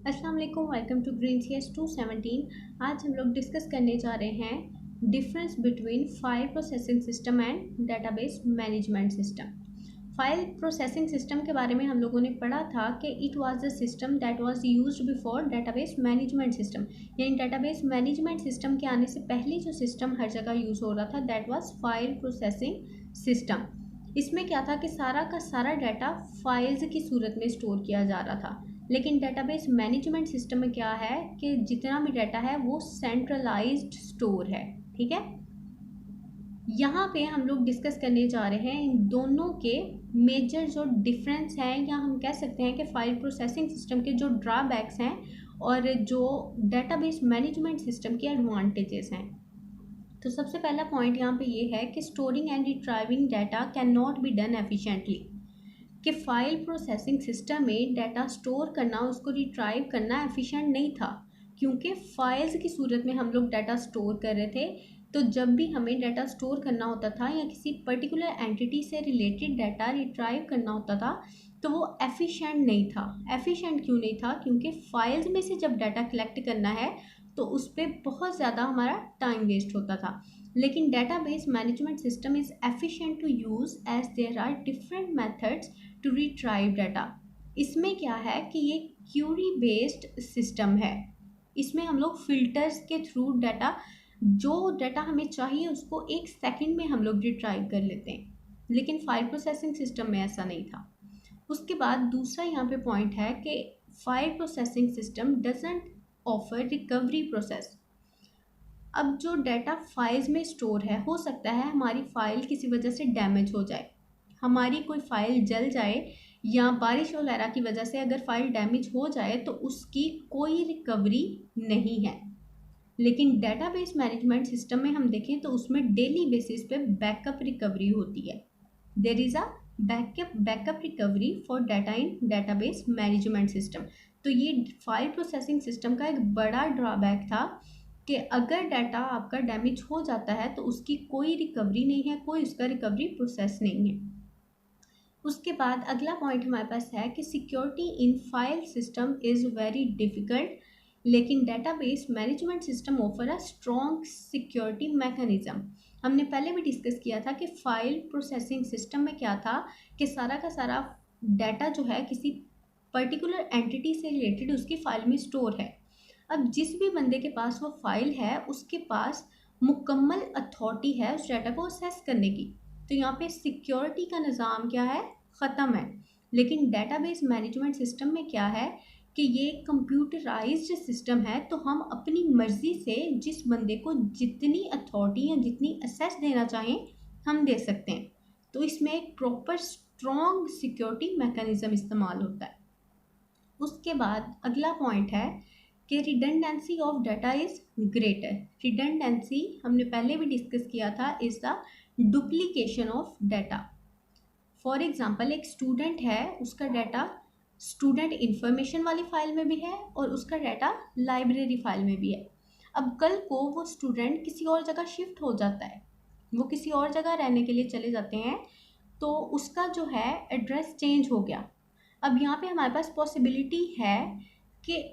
अस्सलाम वालेकुम, welcome to green C S 217। आज हम लोग डिस्कस करने जा रहे हैं difference between file processing system and database management system. File processing system के बारे में हम लोगों ने पढ़ा था कि it was a system that was used before database management system, यानी डेटाबेस मैनेजमेंट सिस्टम के आने से पहले जो सिस्टम हर जगह यूज़ हो रहा था that was file processing system. इसमें क्या था कि सारा का सारा डाटा फाइल्स की सूरत में स्टोर किया जा रहा था। लेकिन डेटाबेस मैनेजमेंट सिस्टम में क्या है कि जितना भी डाटा है वो सेंट्रलाइज्ड स्टोर है। ठीक है, यहाँ पे हम लोग डिस्कस करने जा रहे हैं इन दोनों के मेजर जो डिफरेंस हैं, या हम कह सकते हैं कि फाइल प्रोसेसिंग सिस्टम के जो ड्रॉबैक्स हैं और जो डेटाबेस मैनेजमेंट सिस्टम के एडवांटेजेस हैं। तो सबसे पहला पॉइंट यहाँ पे ये है कि storing and retrieving data can not be done efficiently. कि फाइल प्रोसेसिंग सिस्टम में डाटा स्टोर करना, उसको रिट्राइव करना एफिशिएंट नहीं था, क्योंकि फाइल्स की सूरत में हम लोग डाटा स्टोर कर रहे थे। तो जब भी हमें डाटा स्टोर करना होता था या किसी पर्टिकुलर एंटिटी से रिलेटेड डाटा रिट्राइव करना होता था तो वो एफिशिएंट नहीं था। एफिशिएंट क्यों नहीं था? क्योंकि फाइल्स में से जब डाटा कलेक्ट करना है तो उस पर बहुत ज़्यादा हमारा टाइम वेस्ट होता था। लेकिन database management system is efficient to use as there are different methods to retrieve data. इसमें क्या है कि ये क्यूरी बेस्ड सिस्टम है। इसमें हम लोग फिल्टर्स के थ्रू डाटा, जो डाटा हमें चाहिए उसको एक सेकंड में हम लोग रिट्राइव कर लेते हैं, लेकिन फाइल प्रोसेसिंग सिस्टम में ऐसा नहीं था। उसके बाद दूसरा यहाँ पे पॉइंट है कि file processing system doesn't offer recovery process. अब जो डाटा फाइल्स में स्टोर है, हो सकता है हमारी फाइल किसी वजह से डैमेज हो जाए, हमारी कोई फाइल जल जाए या बारिश वगैरह की वजह से अगर फाइल डैमेज हो जाए तो उसकी कोई रिकवरी नहीं है। लेकिन डेटाबेस मैनेजमेंट सिस्टम में हम देखें तो उसमें डेली बेसिस पे बैकअप रिकवरी होती है। There is a backup recovery for data in database management system. तो ये फाइल प्रोसेसिंग सिस्टम का एक बड़ा ड्रॉबैक था कि अगर डाटा आपका डैमेज हो जाता है तो उसकी कोई रिकवरी नहीं है, कोई उसका रिकवरी प्रोसेस नहीं है। उसके बाद अगला पॉइंट हमारे पास है कि security in file system is very difficult, लेकिन database management system offer a strong security mechanism. हमने पहले भी डिस्कस किया था कि फाइल प्रोसेसिंग सिस्टम में क्या था कि सारा का सारा डाटा जो है किसी पर्टिकुलर एंटिटी से रिलेटेड उसकी फाइल में स्टोर है। अब जिस भी बंदे के पास वो फाइल है उसके पास मुकम्मल अथॉरिटी है उस डाटा को असेस करने की। तो यहाँ पे सिक्योरिटी का निज़ाम क्या है? ख़त्म है। लेकिन डेटाबेस मैनेजमेंट सिस्टम में क्या है कि ये कंप्यूटराइज्ड सिस्टम है, तो हम अपनी मर्ज़ी से जिस बंदे को जितनी अथॉरिटी या जितनी एक्सेस देना चाहें हम दे सकते हैं। तो इसमें एक प्रॉपर स्ट्रॉन्ग सिक्योरिटी मैकेनिज्म इस्तेमाल होता है। उसके बाद अगला पॉइंट है कि redundancy of data is greater. Redundancy हमने पहले भी डिस्कस किया था, is the duplication of data. For example एक स्टूडेंट है, उसका डाटा स्टूडेंट इंफॉर्मेशन वाली फाइल में भी है और उसका डाटा लाइब्रेरी फाइल में भी है। अब कल को वो स्टूडेंट किसी और जगह शिफ्ट हो जाता है, वो किसी और जगह रहने के लिए चले जाते हैं, तो उसका जो है एड्रेस चेंज हो गया। अब यहाँ पे हमारे पास पॉसिबिलिटी है कि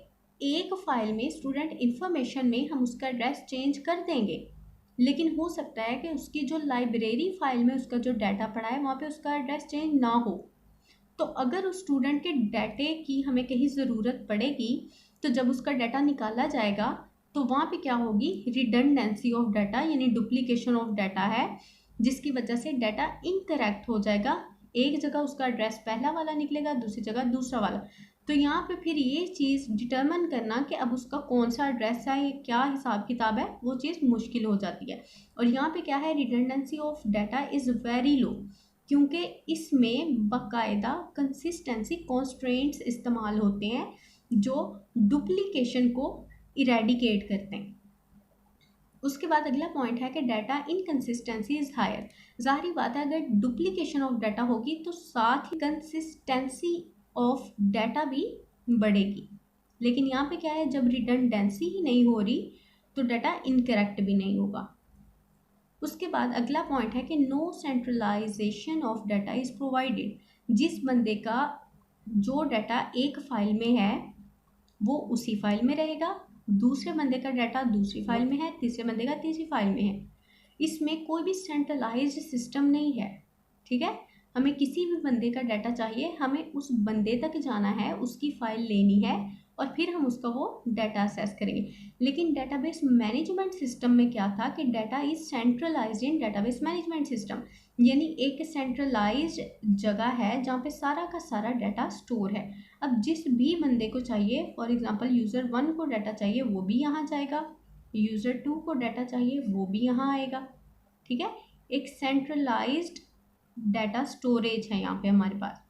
एक फ़ाइल में स्टूडेंट इंफॉर्मेशन में हम उसका एड्रेस चेंज कर देंगे, लेकिन हो सकता है कि उसकी जो लाइब्रेरी फाइल में उसका जो डाटा पड़ा है वहाँ पे उसका एड्रेस चेंज ना हो। तो अगर उस स्टूडेंट के डाटे की हमें कहीं ज़रूरत पड़ेगी तो जब उसका डाटा निकाला जाएगा तो वहाँ पे क्या होगी? रिडंडेंसी ऑफ डाटा, यानी डुप्लीकेशन ऑफ डाटा है, जिसकी वजह से डाटा इनकरेक्ट हो जाएगा। एक जगह उसका एड्रेस पहला वाला निकलेगा, दूसरी जगह दूसरा वाला। तो यहाँ पे फिर ये चीज़ डिटर्मिन करना कि अब उसका कौन सा एड्रेस है, क्या हिसाब किताब है, वो चीज़ मुश्किल हो जाती है। और यहाँ पे क्या है? Redundancy of data is very low, क्योंकि इसमें बाकायदा कंसिस्टेंसी कॉन्स्ट्रेंट्स इस्तेमाल होते हैं जो डुप्लीकेशन को इरेडिकेट करते हैं। उसके बाद अगला पॉइंट है कि डाटा इनकन्सिस्टेंसी इज़ हायर। ज़ाहिर बात है अगर डुप्लीकेशन ऑफ डाटा होगी तो साथ ही कंसिस्टेंसी ऑफ डाटा भी बढ़ेगी। लेकिन यहाँ पे क्या है, जब रिडंडेंसी ही नहीं हो रही तो डाटा इनकरेक्ट भी नहीं होगा। उसके बाद अगला पॉइंट है कि no centralisation of data is provided. जिस बंदे का जो डाटा एक फाइल में है वो उसी फाइल में रहेगा, दूसरे बंदे का डाटा दूसरी फाइल में है, तीसरे बंदे का तीसरी फाइल में है। इसमें कोई भी सेंट्रलाइज्ड सिस्टम नहीं है, ठीक है। हमें किसी भी बंदे का डाटा चाहिए, हमें उस बंदे तक जाना है, उसकी फाइल लेनी है और फिर हम उसका वो डाटा असेस करेंगे। लेकिन डेटाबेस मैनेजमेंट सिस्टम में क्या था कि data is centralised in database management system, यानी एक सेंट्रलाइज्ड जगह है जहाँ पे सारा का सारा डाटा स्टोर है। अब जिस भी बंदे को चाहिए, फॉर एग्जांपल यूज़र 1 को डाटा चाहिए वो भी यहाँ जाएगा, यूज़र 2 को डाटा चाहिए वो भी यहाँ आएगा, ठीक है। एक सेंट्रलाइज्ड डाटा स्टोरेज है यहाँ पे हमारे पास।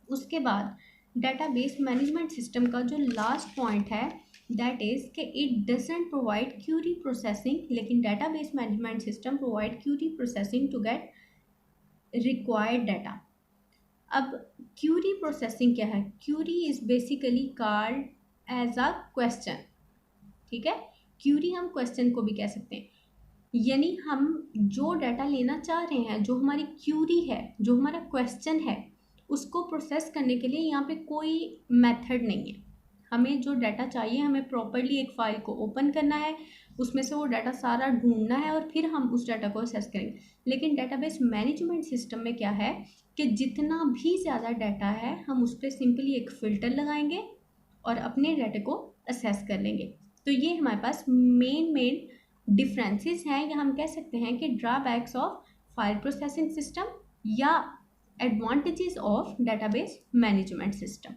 उसके बाद डेटाबेस मैनेजमेंट सिस्टम का जो लास्ट पॉइंट है दैट इज कि it doesn't provide query processing, लेकिन database management system provide query processing to get required data. अब क्यूरी प्रोसेसिंग क्या है? Query is basically called as a question, ठीक है। क्यूरी हम क्वेश्चन को भी कह सकते हैं, यानी हम जो डाटा लेना चाह रहे हैं, जो हमारी क्यूरी है, जो हमारा क्वेश्चन है, उसको प्रोसेस करने के लिए यहाँ पे कोई मेथड नहीं है। हमें जो डाटा चाहिए, हमें प्रॉपरली एक फ़ाइल को ओपन करना है, उसमें से वो डाटा सारा ढूंढना है और फिर हम उस डाटा को असेस करेंगे। लेकिन डेटाबेस मैनेजमेंट सिस्टम में क्या है कि जितना भी ज़्यादा डाटा है हम उस पर सिंपली एक फ़िल्टर लगाएंगे और अपने डाटे को असेस कर लेंगे। तो ये हमारे पास मेन डिफरेंसेस हैं, या हम कह सकते हैं कि drawbacks of file processing system या advantages of database management system.